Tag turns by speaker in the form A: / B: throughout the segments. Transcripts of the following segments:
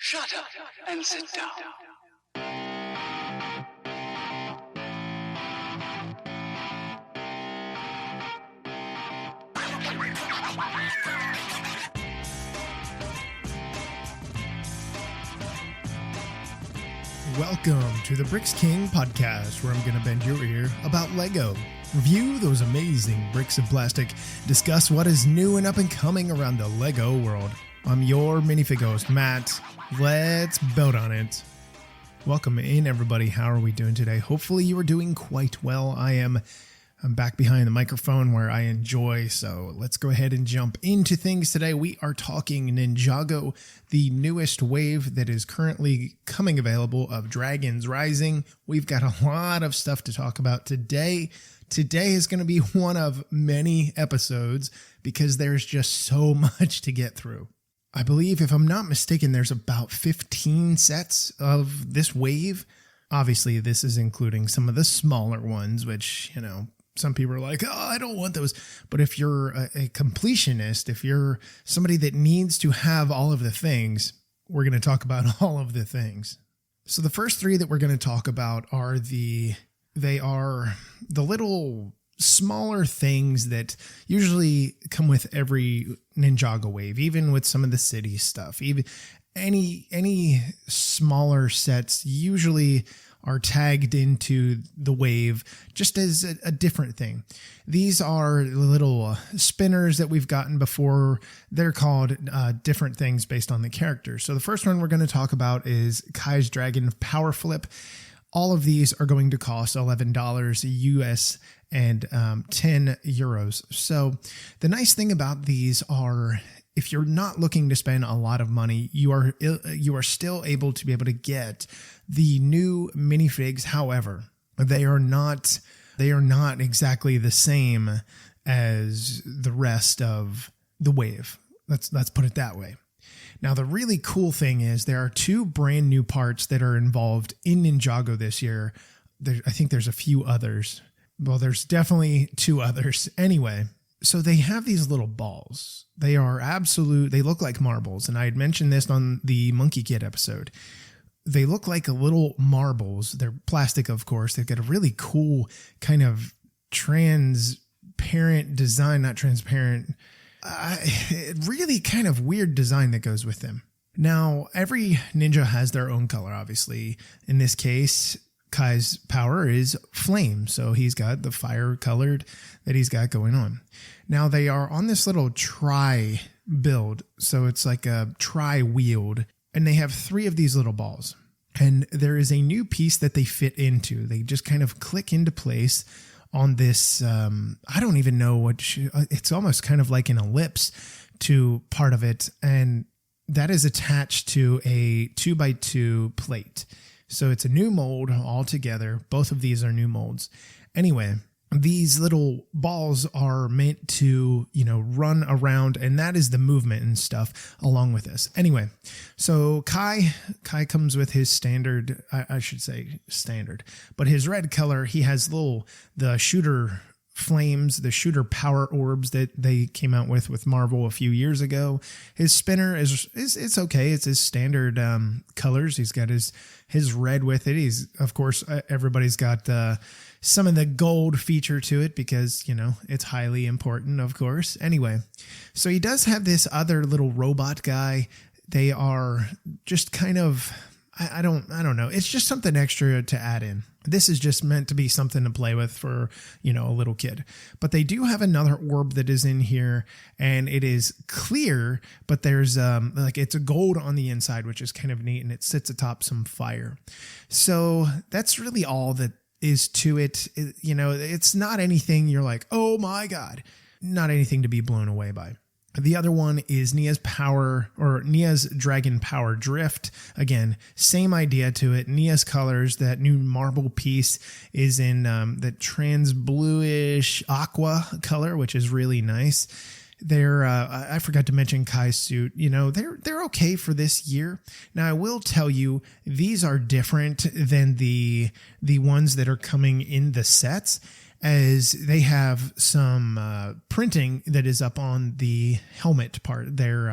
A: Shut up and sit down.
B: Welcome to the Bricks King podcast, where I'm going to bend your ear about Lego, review those amazing bricks of plastic, discuss what is new and up and coming around the Lego world. I'm your minifig host, Matt. Let's build on it. Welcome in, everybody. How are we doing today? Hopefully you are doing quite well. I'm back behind the microphone where I enjoy, so let's go ahead and jump into things today. We are talking Ninjago, the newest wave that is currently coming available of Dragons Rising. We've got a lot of stuff to talk about today. Today is going to be one of many episodes because there's just so much to get through. I believe, if I'm not mistaken, there's about 15 sets of this wave. Obviously, this is including some of the smaller ones, which, some people are like, oh, I don't want those. But if you're a completionist, if you're somebody that needs to have all of the things, we're going to talk about all of the things. So the first three that we're going to talk about are the little smaller things that usually come with every Ninjago wave, even with some of the city stuff. Even any smaller sets usually are tagged into the wave just as a different thing. These are little spinners that we've gotten before. They're called different things based on the character. So the first one we're going to talk about is Kai's Dragon Power Flip. All of these are going to cost $11 US and 10 euros. So the nice thing about these are, if you're not looking to spend a lot of money, you are still able to get the new minifigs. However, they are not exactly the same as the rest of the wave. Let's put it that way. Now, the really cool thing is there are two brand new parts that are involved in Ninjago this year. I think there's a few others. Well, there's definitely two others. Anyway, so they have these little balls. They look like marbles. And I had mentioned this on the Monkey Kid episode. They look like little marbles. They're plastic, of course. They've got a really cool kind of transparent design, not transparent, really kind of weird design that goes with them. Now, every ninja has their own color, obviously. In this case, Kai's power is flame, so he's got the fire colored that he's got going on. Now, they are on this little tri build, so it's like a tri-wheeled, and they have three of these little balls. And there is a new piece that they fit into. They just kind of click into place on this, I don't even know it's almost kind of like an ellipse to part of it, and that is attached to a 2x2 plate. So it's a new mold altogether. Both of these are new molds. Anyway, these little balls are meant to, run around, and that is the movement and stuff along with this. Anyway, so Kai comes with his standard, I should say standard, but his red color, he has the shooter flames, the shooter power orbs that they came out with Marvel a few years ago. His spinner it's okay. It's his standard colors. He's got his red with it. He's, of course, everybody's got some of the gold feature to it because, it's highly important, of course. Anyway, so he does have this other little robot guy. They are just kind of, I don't know. It's just something extra to add in. This is just meant to be something to play with for, a little kid. But they do have another orb that is in here, and it is clear, but there's it's a gold on the inside, which is kind of neat, and it sits atop some fire. So that's really all that is to it. It's not anything you're like, oh my God, not anything to be blown away by. The other one is Nia's Dragon Power Drift. Again, same idea to it. Nia's colors, that new marble piece is in the trans bluish aqua color, which is really nice. They're I forgot to mention Kai's suit. They're okay for this year. Now, I will tell you, these are different than the ones that are coming in the sets, as they have some printing that is up on the helmet part, their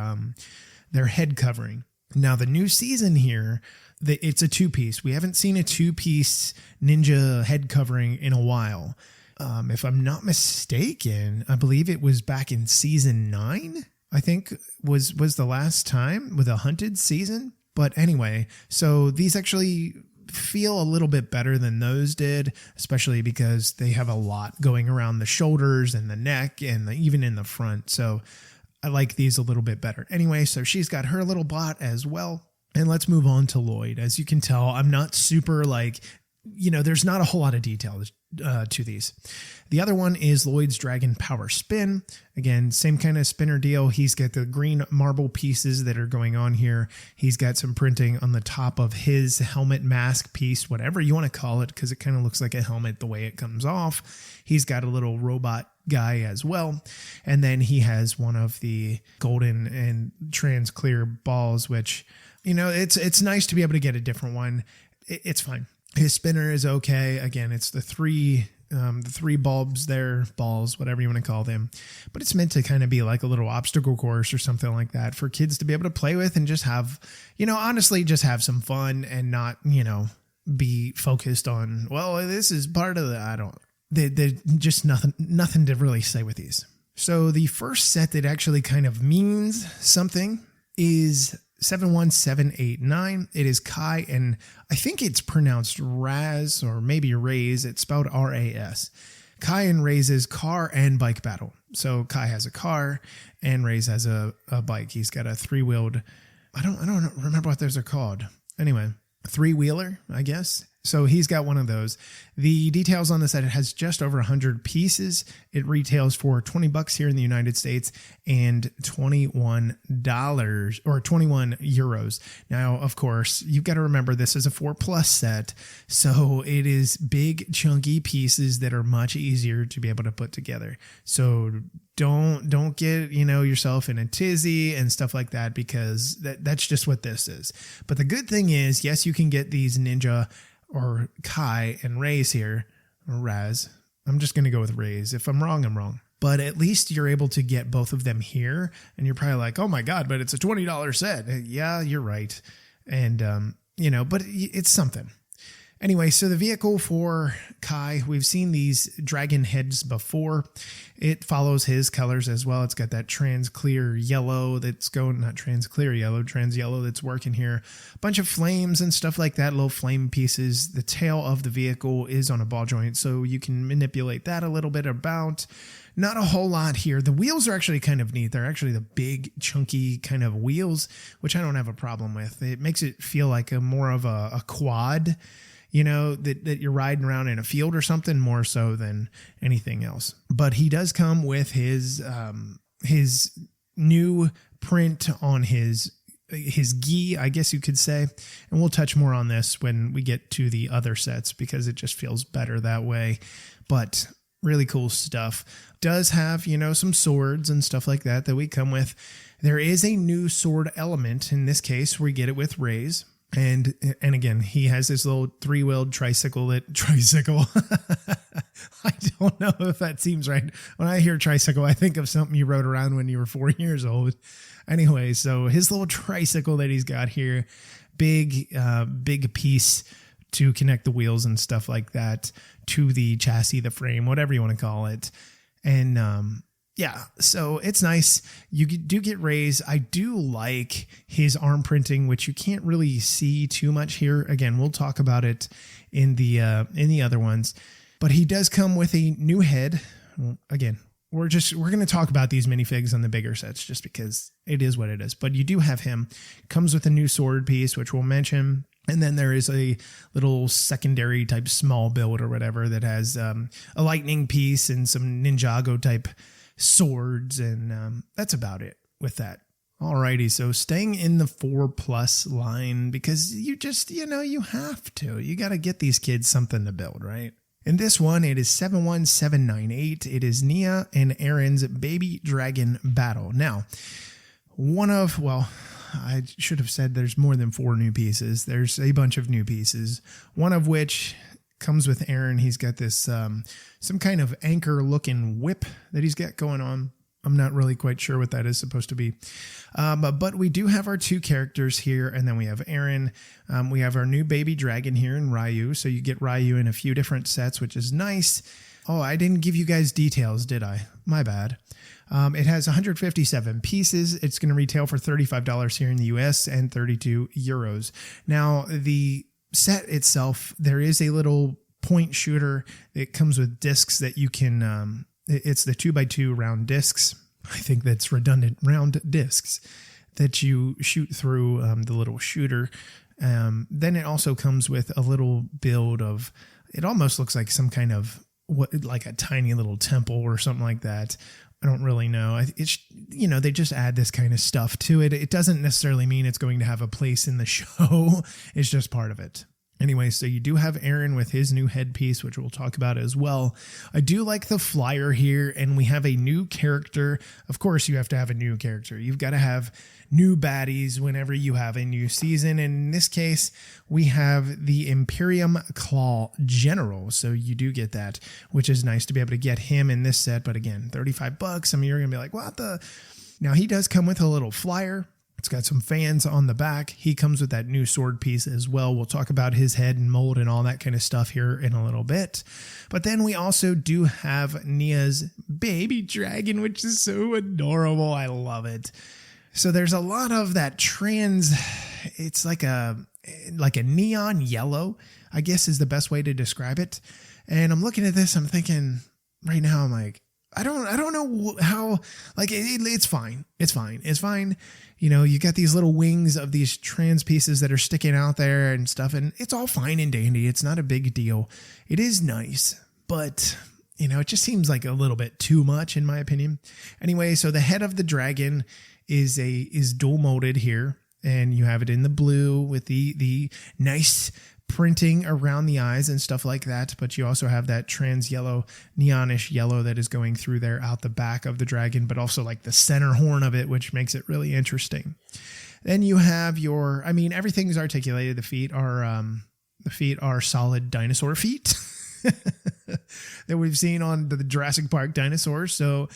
B: head covering. Now, the new season here, it's a two-piece. We haven't seen a two-piece ninja head covering in a while. If I'm not mistaken, I believe it was back in season 9, I think was the last time with a hunted season. But anyway, so these actually feel a little bit better than those did, especially because they have a lot going around the shoulders and the neck and even in the front. So I like these a little bit better. Anyway, so she's got her little bot as well. And let's move on to Lloyd. As you can tell, I'm not super there's not a whole lot of detail to these. The other one is Lloyd's Dragon Power Spin. Again, same kind of spinner deal. He's got the green marble pieces that are going on here. He's got some printing on the top of his helmet mask piece, whatever you want to call it, because it kind of looks like a helmet the way it comes off. He's got a little robot guy as well. And then he has one of the golden and trans clear balls, which, it's nice to be able to get a different one. It's fine. His spinner is okay. Again, it's the three bulbs there, balls, whatever you want to call them. But it's meant to kind of be like a little obstacle course or something like that for kids to be able to play with and just have, honestly, just have some fun and not, be focused on, well, this is part of they're just nothing to really say with these. So the first set that actually kind of means something is 71789. It is Kai, and I think it's pronounced Raz or maybe Raze. It's spelled RAS. Kai and Raze's car and bike battle. So Kai has a car and Raze has a bike. He's got a three-wheeled, I don't remember what those are called. Anyway, three-wheeler, I guess. So he's got one of those. The details on the set, it has just over 100 pieces. It retails for $20 here in the United States and $21 or 21 euros. Now, of course, you've got to remember this is a 4+ set. So it is big, chunky pieces that are much easier to be able to put together. So don't get, yourself in a tizzy and stuff like that, because that's just what this is. But the good thing is, yes, you can get these ninja or Kai and Raze here, or Raz. I'm just going to go with Raze. If I'm wrong, I'm wrong. But at least you're able to get both of them here. And you're probably like, oh my God, but it's a $20 set. Yeah, you're right. And, but it's something. Anyway, so the vehicle for Kai, we've seen these dragon heads before. It follows his colors as well. It's got that trans clear yellow that's going, not trans clear yellow, trans yellow that's working here. A bunch of flames and stuff like that, little flame pieces. The tail of the vehicle is on a ball joint, so you can manipulate that a little bit about. Not a whole lot here. The wheels are actually kind of neat. They're actually the big, chunky kind of wheels, which I don't have a problem with. It makes it feel like more of a quad, that you're riding around in a field or something, more so than anything else. But he does come with his new print on his gi, I guess you could say. And we'll touch more on this when we get to the other sets, because it just feels better that way. But really cool stuff. Does have, some swords and stuff like that we come with. There is a new sword element. In this case, we get it with Raze. And again, he has this little three-wheeled tricycle. I don't know if that seems right. When I hear tricycle, I think of something you rode around when you were 4 years old. Anyway, so his little tricycle that he's got here, big piece to connect the wheels and stuff like that to the chassis, the frame, whatever you want to call it. And, yeah, so it's nice. You do get Raze. I do like his arm printing, which you can't really see too much here. Again, we'll talk about it in the other ones. But he does come with a new head. Well, again, we're going to talk about these minifigs on the bigger sets just because it is what it is. But you do have him. Comes with a new sword piece, which we'll mention. And then there is a little secondary type small build or whatever that has a lightning piece and some Ninjago type swords, and that's about it with that. Alrighty, so staying in the 4+ line, because you just, you have to. You got to get these kids something to build, right? In this one, it is 71798. It is Nia and Aaron's Baby Dragon Battle. Now, I should have said there's more than 4 new pieces. There's a bunch of new pieces, one of which comes with Aaron. He's got this some kind of anchor looking whip that he's got going on. I'm not really quite sure what that is supposed to be. But we do have our two characters here, and then we have Aaron. We have our new baby dragon here in Ryu. So you get Ryu in a few different sets, which is nice. Oh, I didn't give you guys details, did I? My bad. It has 157 pieces. It's going to retail for $35 here in the US and 32 euros. Now, the set itself, there is a little point shooter. It comes with discs that you can, it's the 2x2 round discs. I think that's redundant, round discs that you shoot through the little shooter. Then it also comes with a little build of, it almost looks like some kind of, like a tiny little temple or something like that. I don't really know. It's, they just add this kind of stuff to it. It doesn't necessarily mean it's going to have a place in the show. It's just part of it. Anyway, so you do have Aaron with his new headpiece, which we'll talk about as well. I do like the flyer here, and we have a new character. Of course, you have to have a new character. You've got to have new baddies whenever you have a new season. And in this case, we have the Imperium Claw General. So you do get that, which is nice to be able to get him in this set. But again, $35. Some of you are going to be like, what the? Now, he does come with a little flyer. It's got some fans on the back. He comes with that new sword piece as well. We'll talk about his head and mold and all that kind of stuff here in a little bit. But then we also do have Nia's baby dragon, which is so adorable. I love it. So there's a lot of that it's like a neon yellow, I guess is the best way to describe it. And I'm looking at this, I'm thinking right now, I'm like, I don't know how, like, it's fine. It's fine. You got these little wings of these trans pieces that are sticking out there and stuff, and it's all fine and dandy. It's not a big deal. It is nice, but it just seems like a little bit too much in my opinion. Anyway, so the head of the dragon is dual molded here, and you have it in the blue with the nice printing around the eyes and stuff like that, but you also have that trans yellow, neonish yellow that is going through there out the back of the dragon, but also like the center horn of it, which makes it really interesting. Then you have everything's articulated. The feet are solid dinosaur feet that we've seen on the Jurassic Park dinosaurs. So,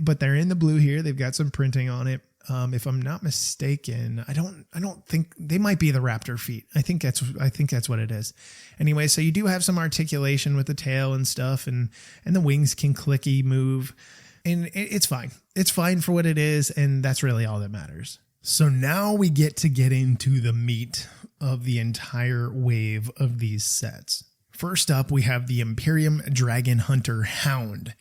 B: but they're in the blue here. They've got some printing on it. If I'm not mistaken, I don't think they might be the raptor feet. I think that's what it is. Anyway, so you do have some articulation with the tail and stuff, and the wings can clicky move, and it's fine. It's fine for what it is, and that's really all that matters. So now we get into the meat of the entire wave of these sets. First up, we have the Imperium Dragon Hunter Hound.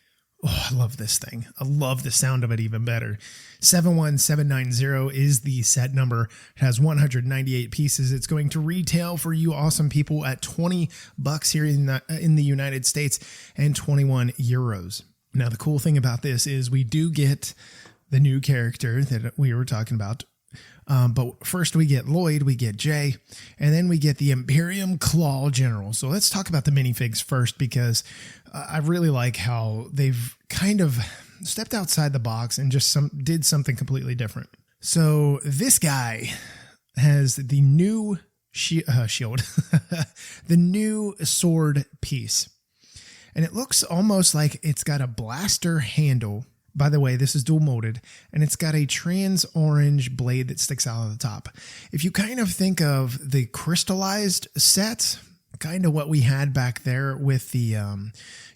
B: Oh, I love this thing. I love the sound of it even better. 71790 is the set number. It has 198 pieces. It's going to retail for you awesome people at $20 here in the United States and 21 euros. Now, the cool thing about this is we do get the new character that we were talking about. But first we get Lloyd, we get Jay, and then we get the Imperium Claw General. So let's talk about the minifigs first, because I really like how they've kind of stepped outside the box and just did something completely different. So this guy has the new shield, the new sword piece, and it looks almost like it's got a blaster handle. By the way, this is dual molded, and it's got a trans orange blade that sticks out of the top. If you kind of think of the crystallized set, kind of what we had back there with the,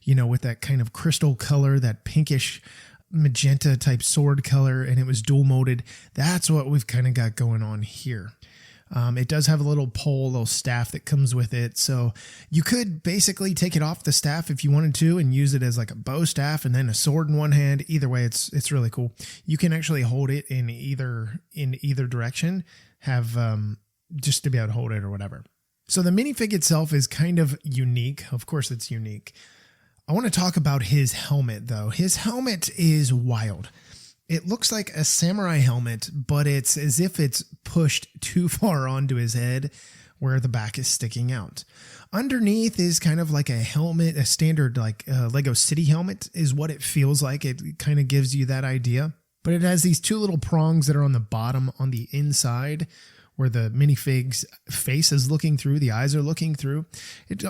B: with that kind of crystal color, that pinkish magenta type sword color, and it was dual molded. That's what we've kind of got going on here. It does have a little pole, a little staff that comes with it. So you could basically take it off the staff if you wanted to and use it as like a bow staff and then a sword in one hand. Either way, it's really cool. You can actually hold it in either direction, have just to be able to hold it or whatever. So the minifig itself is kind of unique. Of course, it's unique. I want to talk about his helmet, though. His helmet is wild. It looks like a samurai helmet, but it's as if it's pushed too far onto his head where the back is sticking out. Underneath is kind of like a helmet, a standard like Lego City helmet is what it feels like. It kind of gives you that idea. But it has these two little prongs that are on the bottom on the inside where the minifig's face is looking through, the eyes are looking through. It,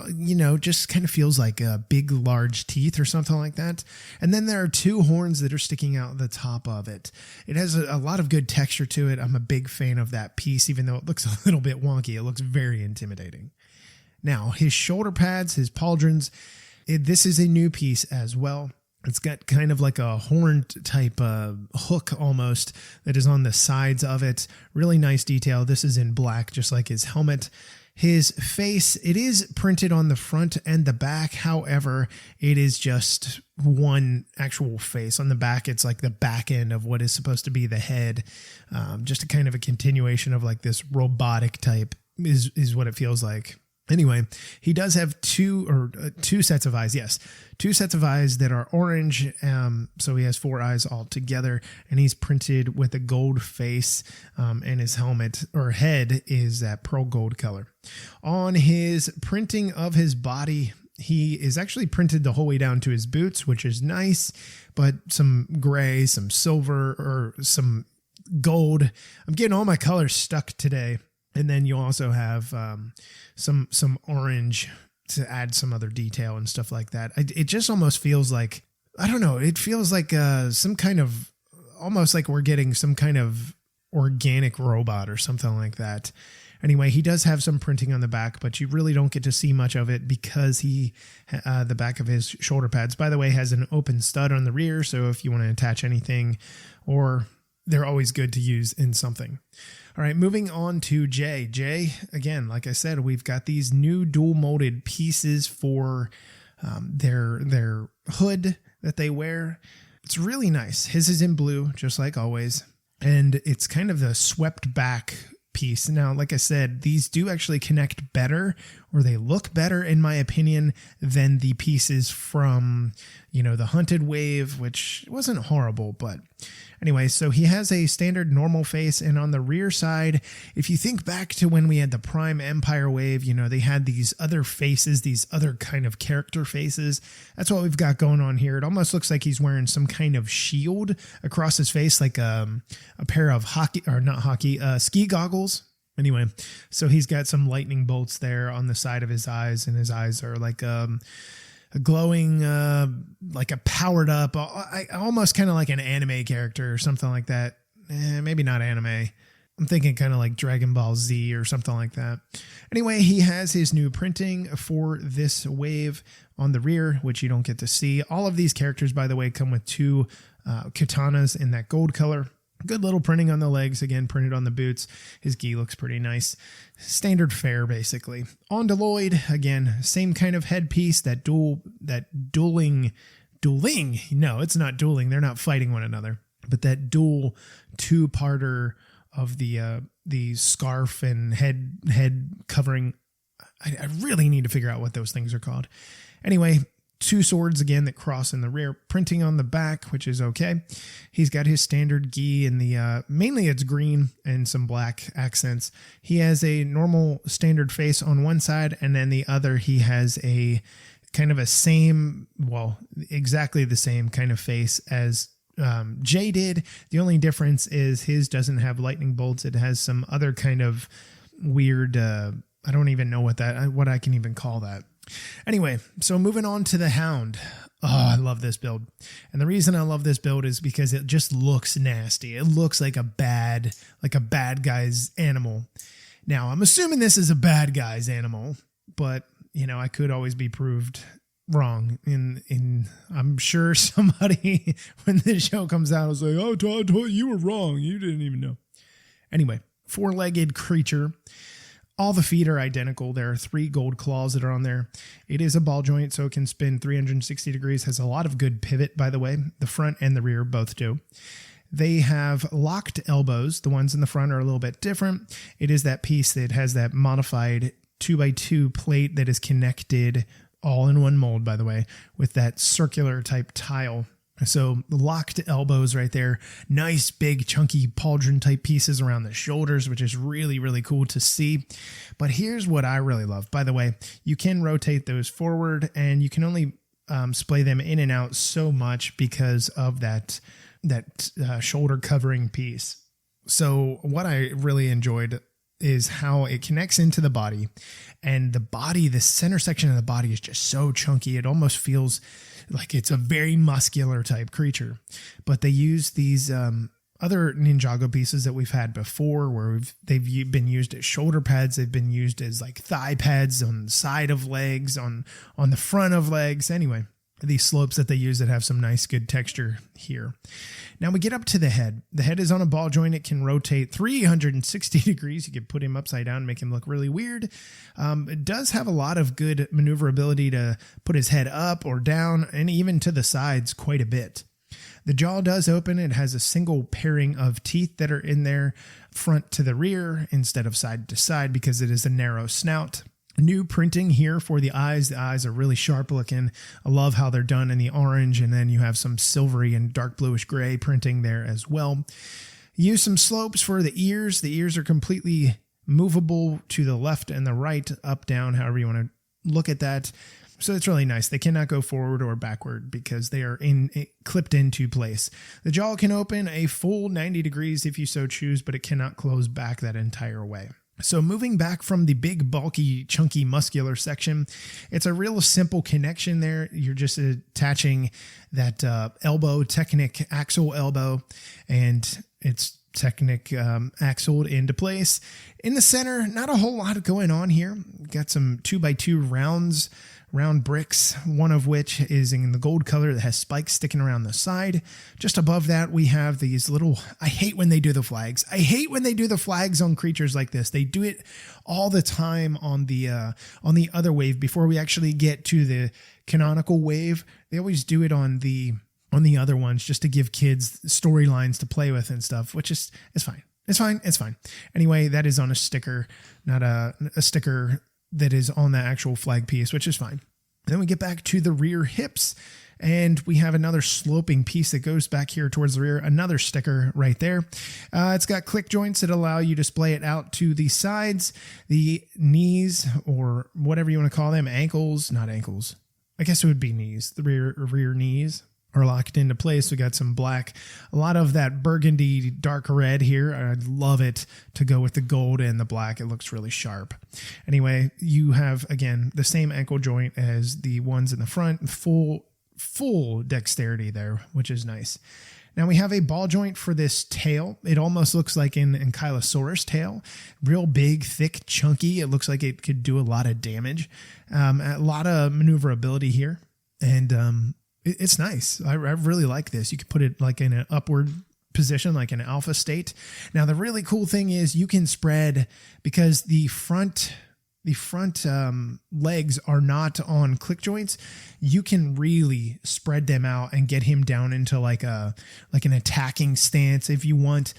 B: just kind of feels like big, large teeth or something like that. And then there are two horns that are sticking out the top of it. It has a lot of good texture to it. I'm a big fan of that piece, even though it looks a little bit wonky. It looks very intimidating. Now, his shoulder pads, his pauldrons, this is a new piece as well. It's got kind of like a horned type hook almost that is on the sides of it. Really nice detail. This is in black, just like his helmet. His face, it is printed on the front and the back. However, it is just one actual face. On the back, it's like the back end of what is supposed to be the head. Just a kind of a continuation of like this robotic type is what it feels like. Anyway, he does have two sets of eyes. Yes, two sets of eyes that are orange. So he has 4 eyes all together, and he's printed with a gold face, and his helmet or head is that pearl gold color. On his printing of his body, he is actually printed the whole way down to his boots, which is nice, but some gray, some silver, or some gold. I'm getting all my colors stuck today. And then you also have some orange to add some other detail and stuff like that. It just almost feels like, I don't know, it feels like some kind of, almost like we're getting some kind of organic robot or something like that. Anyway, he does have some printing on the back, but you really don't get to see much of it because the back of his shoulder pads, by the way, has an open stud on the rear. So if you want to attach anything, or they're always good to use in something. All right, moving on to Jay. Jay, again, like I said, we've got these new dual molded pieces for their hood that they wear. It's really nice. His is in blue, just like always. And it's kind of the swept back piece. Now, like I said, these do actually connect better, or they look better, in my opinion, than the pieces from, the Hunted Wave, which wasn't horrible, but anyway, so he has a standard normal face, and on the rear side, if you think back to when we had the Prime Empire Wave, they had these other faces, these other kind of character faces. That's what we've got going on here. It almost looks like he's wearing some kind of shield across his face, like a pair of ski goggles. Anyway, so he's got some lightning bolts there on the side of his eyes, and his eyes are like a glowing, like a powered up, almost kind of like an anime character or something like that. Maybe not anime. I'm thinking kind of like Dragon Ball Z or something like that. Anyway, he has his new printing for this wave on the rear, which you don't get to see. All of these characters, by the way, come with 2 katanas in that gold color. Good little printing on the legs, again, printed on the boots. His gi looks pretty nice. Standard fare, basically. On to Lloyd, again, same kind of headpiece, that dueling. No, it's not dueling. They're not fighting one another. But that dual 2-parter of the scarf and head covering. I really need to figure out what those things are called. Anyway, 2 swords again that cross in the rear, printing on the back, which is okay. He's got his standard gi in the, mainly it's green and some black accents. He has a normal standard face on one side, and then the other he has a kind of exactly the same kind of face as Jay did. The only difference is his doesn't have lightning bolts. It has some other kind of weird, I don't even know what I can even call that. Anyway, so moving on to the Hound. Oh, I love this build. And the reason I love this build is because it just looks nasty. It looks like a bad guy's animal. Now, I'm assuming this is a bad guy's animal, but I could always be proved wrong. I'm sure somebody, when this show comes out, was like, "Oh, Todd, you were wrong. You didn't even know." Anyway, 4-legged creature. All the feet are identical. There are 3 gold claws that are on there. It is a ball joint, so it can spin 360 degrees. Has a lot of good pivot, by the way. The front and the rear both do. They have locked elbows. The ones in the front are a little bit different. It is that piece that has that modified 2x2 plate that is connected all in one mold, by the way, with that circular type tile. So locked elbows right there. Nice, big, chunky pauldron type pieces around the shoulders, which is really, really cool to see. But here's what I really love. By the way, you can rotate those forward, and you can only splay them in and out so much because of that shoulder covering piece. So what I really enjoyed is how it connects into the body. And the center section of the body is just so chunky. It almost feels like it's a very muscular type creature. But they use these other Ninjago pieces that we've had before where they've been used as shoulder pads. They've been used as like thigh pads on the side of legs, on the front of legs. Anyway, these slopes that they use that have some nice, good texture here. Now we get up to the head. The head is on a ball joint. It can rotate 360 degrees. You could put him upside down and make him look really weird. It does have a lot of good maneuverability to put his head up or down and even to the sides quite a bit. The jaw does open. It has a single pairing of teeth that are in there front to the rear instead of side to side because it is a narrow snout. New printing here for the eyes. The eyes are really sharp looking. I love how they're done in the orange, and then you have some silvery and dark bluish gray printing there as well. Use some slopes for the ears. The ears are completely movable to the left and the right, up, down, however you want to look at that. So it's really nice. They cannot go forward or backward because they are clipped into place. The jaw can open a full 90 degrees if you so choose, but it cannot close back that entire way. So moving back from the big, bulky, chunky, muscular section, it's a real simple connection there. You're just attaching that elbow, Technic axle elbow, and it's Technic axled into place. In the center, not a whole lot going on here. Got some 2x2 round bricks, one of which is in the gold color that has spikes sticking around the side. Just above that, we have these little, I hate when they do the flags. I hate when they do the flags on creatures like this. They do it all the time on the other wave before we actually get to the canonical wave. They always do it on the other ones just to give kids storylines to play with and stuff, which is, it's fine. It's fine. Anyway, that is on a sticker, not a sticker that is on the actual flag piece, which is fine. Then we get back to the rear hips, and we have another sloping piece that goes back here towards the rear, another sticker right there. It's got click joints that allow you to splay it out to the sides, the knees, or whatever you want to call them, not ankles. I guess it would be knees, the rear knees are locked into place. We got some black, a lot of that burgundy dark red here. I love it to go with the gold and the black. It looks really sharp. Anyway, you have, again, the same ankle joint as the ones in the front, full dexterity there, which is nice. Now we have a ball joint for this tail. It almost looks like an Ankylosaurus tail. Real big, thick, chunky. It looks like it could do a lot of damage. A lot of maneuverability here. And, it's nice. I really like this. You could put it like in an upward position, like an alpha state. Now, the really cool thing is you can spread, because the front legs are not on click joints. You can really spread them out and get him down into like an attacking stance if you want.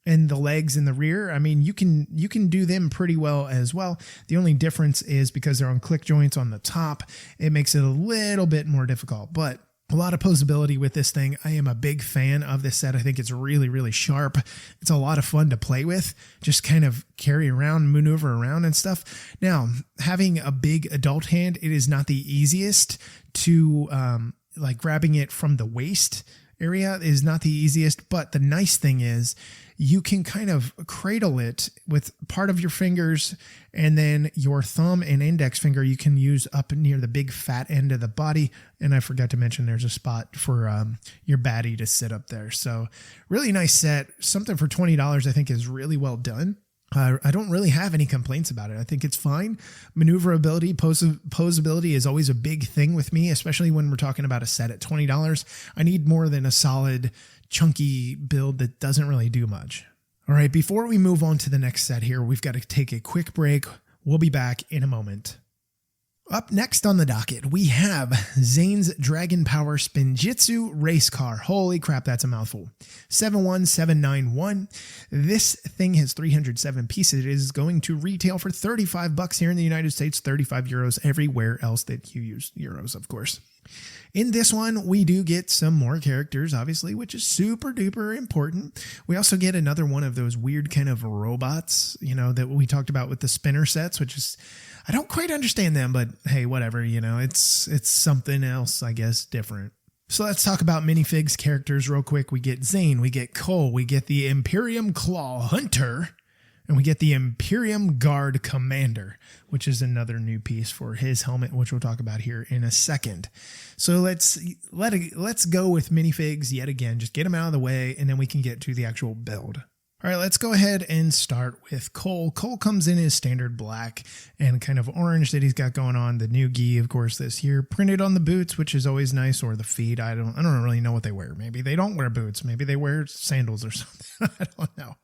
B: And the legs in the rear, I mean, you can do them pretty well as well. The only difference is because they're on click joints on the top, it makes it a little bit more difficult. But a lot of posability with this thing. I am a big fan of this set. I think it's really, really sharp. It's a lot of fun to play with. Just kind of carry around, maneuver around and stuff. Now, having a big adult hand, it is not the easiest to like grabbing it from the waist area is not the easiest. But the nice thing is you can kind of cradle it with part of your fingers, and then your thumb and index finger you can use up near the big fat end of the body. And I forgot to mention there's a spot for your baddie to sit up there. So really nice set. Something for $20 I think is really well done. I don't really have any complaints about it. I think it's fine. Maneuverability, posability is always a big thing with me, especially when we're talking about a set at $20. I need more than a solid, chunky build that doesn't really do much. All right, before we move on to the next set here, we've got to take a quick break. We'll be back in a moment. Up next on the docket, we have Zane's Dragon Power Spinjitzu Race Car. Holy crap, that's a mouthful. 71791. This thing has 307 pieces. It is going to retail for $35 here in the United States, 35 euros everywhere else that you use euros, of course. In this one, we do get some more characters, obviously, which is super duper important. We also get another one of those weird kind of robots, that we talked about with the spinner sets, which is, I don't quite understand them, but hey, whatever, it's something else, I guess, different. So let's talk about minifigs characters real quick. We get Zane, we get Cole, we get the Imperium Claw Hunter, And we get the Imperium Guard Commander, which is another new piece for his helmet, which we'll talk about here in a second. So let's go with minifigs yet again. Just get them out of the way, and then we can get to the actual build. All right, let's go ahead and start with Cole. Cole comes in his standard black and kind of orange that he's got going on. The new gi, of course, this year printed on the boots, which is always nice, or the feet. I don't really know what they wear. Maybe they don't wear boots. Maybe they wear sandals or something. I don't know.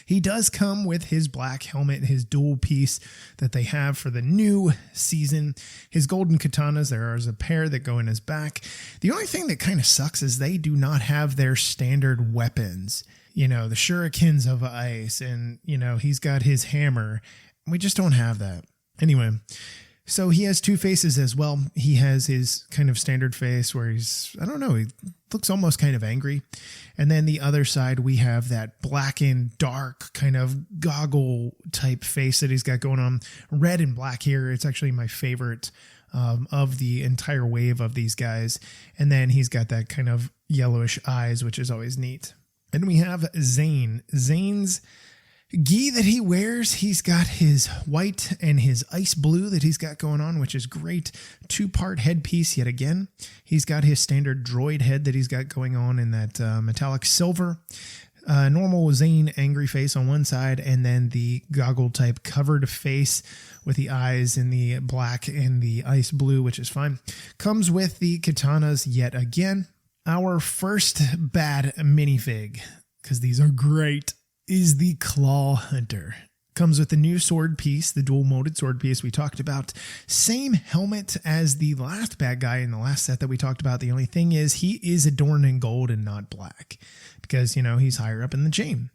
B: He does come with his black helmet, his dual piece that they have for the new season. His golden katanas, there is a pair that go in his back. The only thing that kind of sucks is they do not have their standard weapons. The shurikens of ice, and, he's got his hammer. We just don't have that. Anyway, so he has two faces as well. He has his kind of standard face where he looks almost kind of angry. And then the other side, we have that black and dark kind of goggle type face that he's got going on. Red and black here. It's actually my favorite of the entire wave of these guys. And then he's got that kind of yellowish eyes, which is always neat. And we have Zane. Zane's gi that he wears, he's got his white and his ice blue that he's got going on, which is great. 2-part headpiece yet again. He's got his standard droid head that he's got going on in that metallic silver. Normal Zane angry face on one side, and then the goggle type covered face with the eyes in the black and the ice blue, which is fine. Comes with the katanas yet again. Our first bad minifig, because these are great, is the Claw Hunter. Comes with the new sword piece, the dual molded sword piece we talked about. Same helmet as the last bad guy in the last set that we talked about. The only thing is he is adorned in gold and not black because, he's higher up in the chain.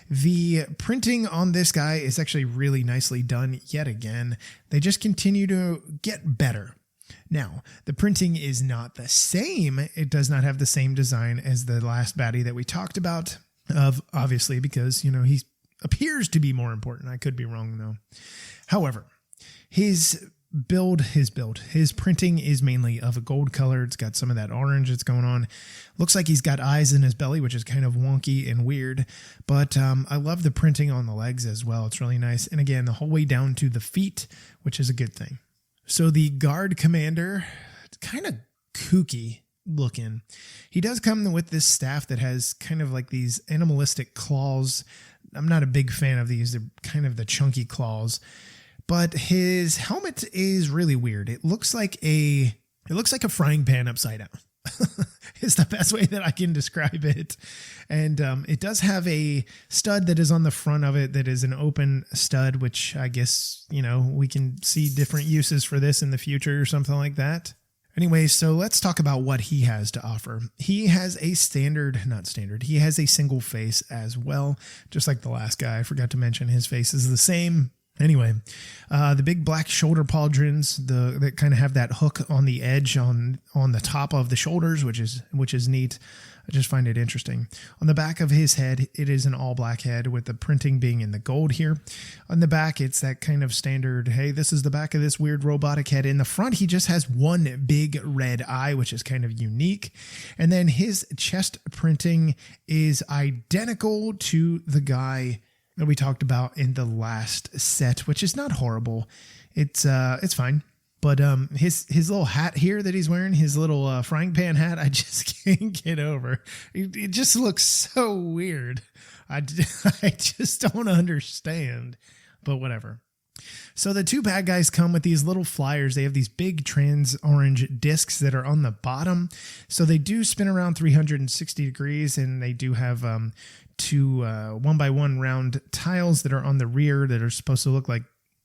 B: The printing on this guy is actually really nicely done yet again. They just continue to get better. Now, the printing is not the same. It does not have the same design as the last baddie that we talked about, obviously, because, he appears to be more important. I could be wrong, though. However, his printing is mainly of a gold color. It's got some of that orange that's going on. Looks like he's got eyes in his belly, which is kind of wonky and weird. But I love the printing on the legs as well. It's really nice. And again, the whole way down to the feet, which is a good thing. So the Guard Commander, it's kind of kooky looking. He does come with this staff that has kind of like these animalistic claws. I'm not a big fan of these. They're kind of the chunky claws. But his helmet is really weird. It looks like a frying pan upside down. Is the best way that I can describe it. And it does have a stud that is on the front of it that is an open stud, which I guess, we can see different uses for this in the future or something like that. Anyway, so let's talk about what he has to offer. He has a he has a single face as well, just like the last guy. I forgot to mention his face is the same. Anyway, the big black shoulder pauldrons, that kind of have that hook on the edge on the top of the shoulders, which is neat. I just find it interesting. On the back of his head, it is an all black head with the printing being in the gold here. On the back, it's that kind of standard, hey, this is the back of this weird robotic head. In the front, he just has one big red eye, which is kind of unique. And then his chest printing is identical to the guy that we talked about in the last set, which is not horrible. It's fine. But his little hat here that he's wearing, his little frying pan hat, I just can't get over. It just looks so weird. I just don't understand. But whatever. So the two bad guys come with these little flyers. They have these big trans orange discs that are on the bottom. So they do spin around 360 degrees, and they do have two 1x1 round tiles that are on the rear that are supposed to look like,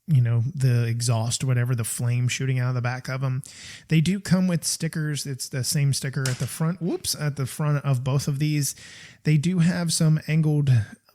B: the exhaust, whatever, the flame shooting out of the back of them. They do come with stickers. It's the same sticker at the front. At the front of both of these. They do have some angled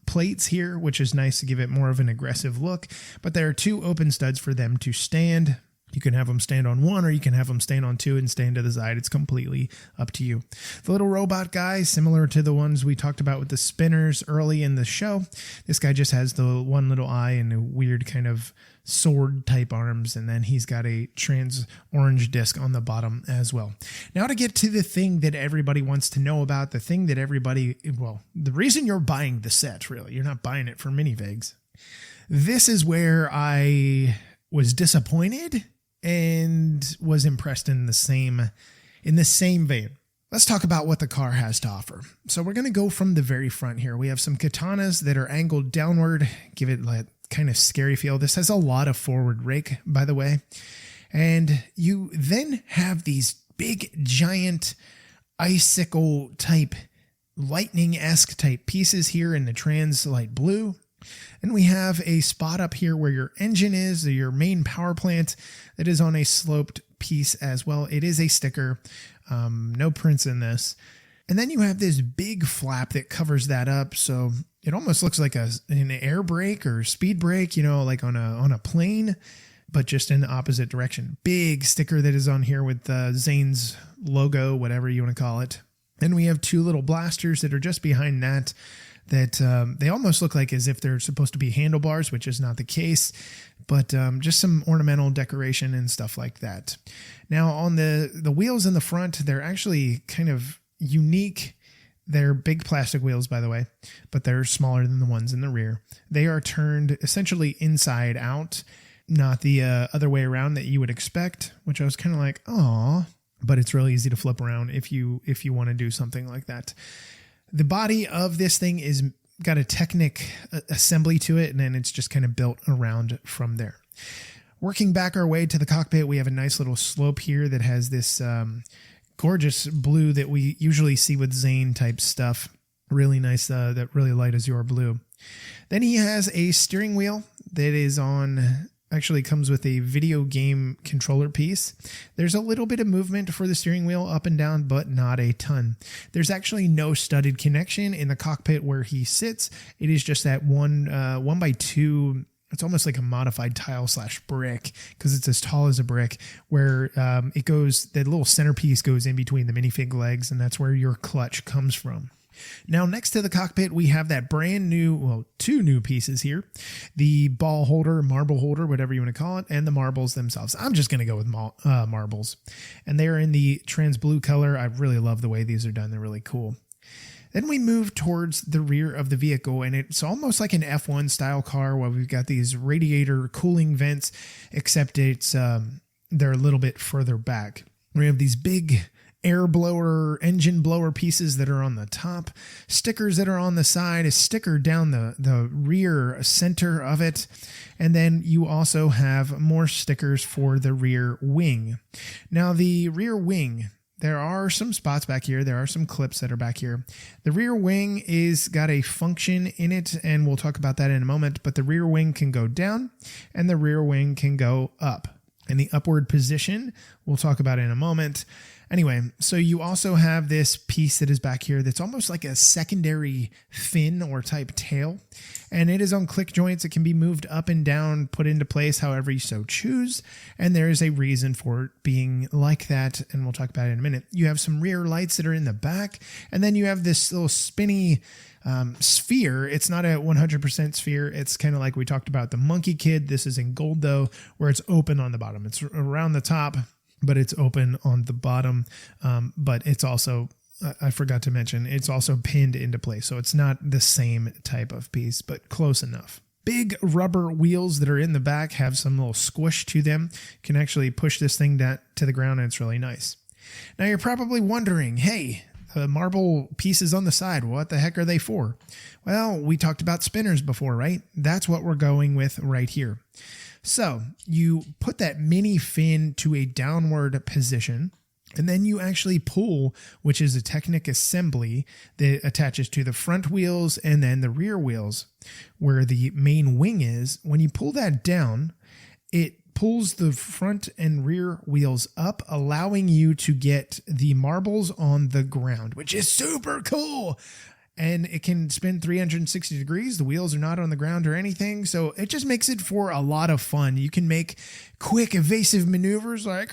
B: plates here, which is nice to give it more of an aggressive look. But there are two open studs for them to stand. You can have them stand on one, or you can have them stand on two and stand to the side. It's completely up to you. The little robot guy, similar to the ones we talked about with the spinners early in the show. This guy just has the one little eye and a weird kind of sword type arms, and then he's got a trans orange disc on the bottom as well. Now to get to the thing that everybody wants to know about, the reason you're buying the set, really. You're not buying it for minifigs. This is where I was disappointed and was impressed in the same vein. Let's talk about what the car has to offer. So we're going to go from the very front here. We have some katanas that are angled downward, give it like kind of scary feel. This has a lot of forward rake, by the way. And you then have these big, giant icicle type, lightning-esque type pieces here in the trans light blue. And we have a spot up here where your engine is, your main power plant, that is on a sloped piece as well. It is a sticker, no prints in this. And then you have this big flap that covers that up. So it almost looks like an air brake or speed brake, like on a plane, but just in the opposite direction. Big sticker that is on here with Zane's logo, whatever you want to call it. Then we have two little blasters that are just behind that they almost look like as if they're supposed to be handlebars, which is not the case, but just some ornamental decoration and stuff like that. Now on the wheels in the front, they're actually kind of unique. They're big plastic wheels, by the way, but they're smaller than the ones in the rear. They are turned essentially inside out, not the other way around that you would expect, which I was kind of like, oh, but it's really easy to flip around if you want to do something like that. The body of this thing is got a Technic assembly to it, and then it's just kind of built around from there. Working back our way to the cockpit, we have a nice little slope here that has this gorgeous blue that we usually see with Zane type stuff. Really nice, that really light azure blue. Then he has a steering wheel that is actually comes with a video game controller piece. There's a little bit of movement for the steering wheel up and down, but not a ton. There's actually no studded connection in the cockpit where he sits. It is just that 1x2. It's almost like a modified tile / brick because it's as tall as a brick where it goes, the little centerpiece goes in between the minifig legs, and that's where your clutch comes from. Now, next to the cockpit, we have that brand new, two new pieces here. The ball holder, marble holder, whatever you want to call it, and the marbles themselves. I'm just going to go with marbles. And they're in the trans blue color. I really love the way these are done. They're really cool. Then we move towards the rear of the vehicle, and it's almost like an F1 style car where we've got these radiator cooling vents, except they're a little bit further back. We have these big air blower, engine blower pieces that are on the top, stickers that are on the side, a sticker down the rear center of it, and then you also have more stickers for the rear wing. Now, the rear wing, there are some spots back here. There are some clips that are back here. The rear wing is got a function in it, and we'll talk about that in a moment, but the rear wing can go down and the rear wing can go up. And the upward position, we'll talk about in a moment. Anyway, so you also have this piece that is back here that's almost like a secondary fin or type tail, and it is on click joints. It can be moved up and down, put into place however you so choose, and there is a reason for it being like that, and we'll talk about it in a minute. You have some rear lights that are in the back, and then you have this little spinny sphere. It's not a 100% sphere. It's kind of like we talked about the Monkey Kid. This is in gold though, where it's open on the bottom. It's around the top, but it's open on the bottom. But it's also, I forgot to mention, it's also pinned into place. So it's not the same type of piece, but close enough. Big rubber wheels that are in the back have some little squish to them. You can actually push this thing down to the ground, and it's really nice. Now you're probably wondering, hey, the marble pieces on the side, what the heck are they for? Well, we talked about spinners before, right? That's what we're going with right here. So you put that mini fin to a downward position, and then you actually pull, which is a Technic assembly that attaches to the front wheels and then the rear wheels where the main wing is. When you pull that down, it pulls the front and rear wheels up, allowing you to get the marbles on the ground, which is super cool. And it can spin 360 degrees. The wheels are not on the ground or anything. So it just makes it for a lot of fun. You can make quick evasive maneuvers like,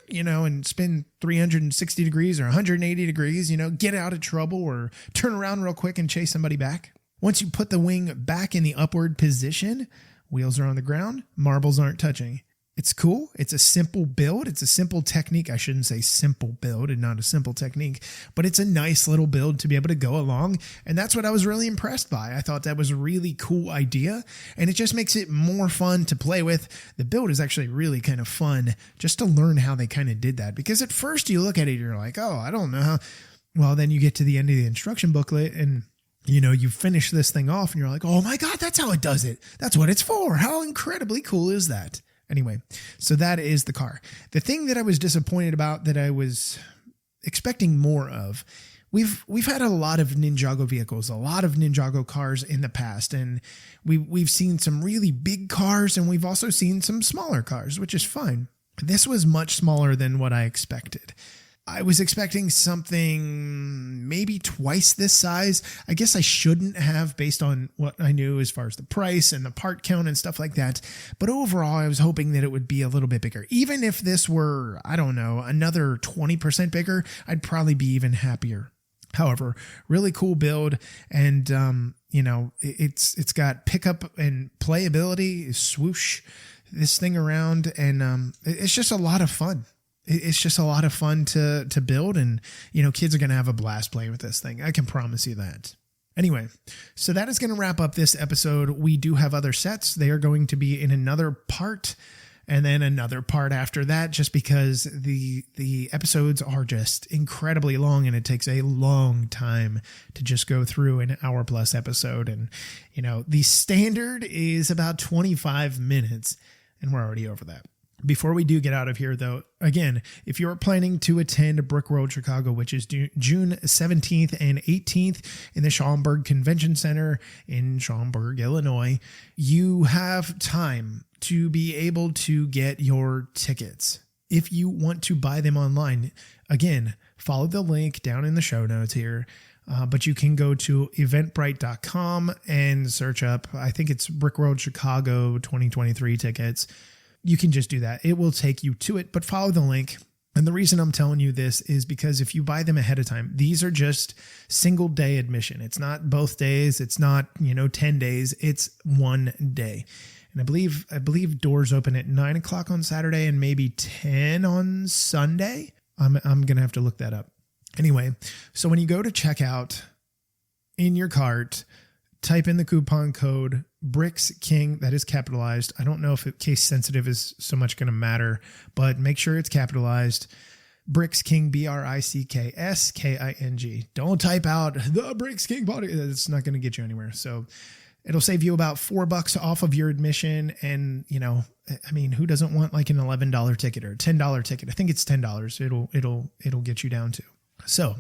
B: and spin 360 degrees or 180 degrees, get out of trouble or turn around real quick and chase somebody back. Once you put the wing back in the upward position, wheels are on the ground, marbles aren't touching. It's cool. It's a simple build. It's a simple technique. I shouldn't say simple build and not a simple technique, but it's a nice little build to be able to go along. And that's what I was really impressed by. I thought that was a really cool idea, and it just makes it more fun to play with. The build is actually really kind of fun just to learn how they kind of did that, because at first you look at it, you're like, oh, I don't know how. Well, then you get to the end of the instruction booklet and you finish this thing off and you're like, oh my God, that's how it does it. That's what it's for. How incredibly cool is that? Anyway, so that is the car. The thing that I was disappointed about, that I was expecting more of, we've had a lot of Ninjago vehicles, a lot of Ninjago cars in the past, and we've seen some really big cars, and we've also seen some smaller cars, which is fine. This was much smaller than what I expected. I was expecting something maybe twice this size. I guess I shouldn't have, based on what I knew as far as the price and the part count and stuff like that. But overall, I was hoping that it would be a little bit bigger. Even if this were, I don't know, another 20% bigger, I'd probably be even happier. However, really cool build, and it's got pickup and playability. Swoosh this thing around, and it's just a lot of fun. It's just a lot of fun to build, and kids are going to have a blast playing with this thing. I can promise you that. Anyway, so that is going to wrap up this episode. We do have other sets. They are going to be in another part, and then another part after that, just because the episodes are just incredibly long, and it takes a long time to just go through an hour-plus episode. And the standard is about 25 minutes, and we're already over that. Before we do get out of here, though, again, if you're planning to attend Brickworld Chicago, which is June 17th and 18th in the Schaumburg Convention Center in Schaumburg, Illinois, you have time to be able to get your tickets. If you want to buy them online, again, follow the link down in the show notes here. But you can go to eventbrite.com and search up, I think it's Brickworld Chicago 2023 tickets. You can just do that. It will take you to it, but follow the link. And the reason I'm telling you this is because if you buy them ahead of time, these are just single day admission. It's not both days. It's not, 10 days. It's one day. And I believe doors open at 9:00 on Saturday and maybe 10 on Sunday. I'm going to have to look that up. Anyway, so when you go to checkout, in your cart, type in the coupon code BRICKSKING, that is capitalized. I don't know if case sensitive is so much going to matter, but make sure it's capitalized. BRICKSKING, BRICKSKING. Don't type out the Bricks King body. It's not going to get you anywhere. So it'll save you about $4 off of your admission. And, who doesn't want like an $11 ticket or a $10 ticket? I think it's $10. It'll get you down to. So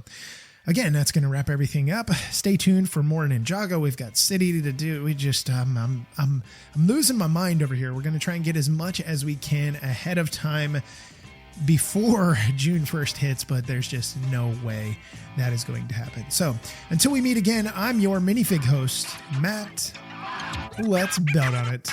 B: again, that's going to wrap everything up. Stay tuned for more Ninjago. We've got City to do. We just, I'm losing my mind over here. We're going to try and get as much as we can ahead of time before June 1st hits, but there's just no way that is going to happen. So until we meet again, I'm your minifig host, Matt. Let's bet on it.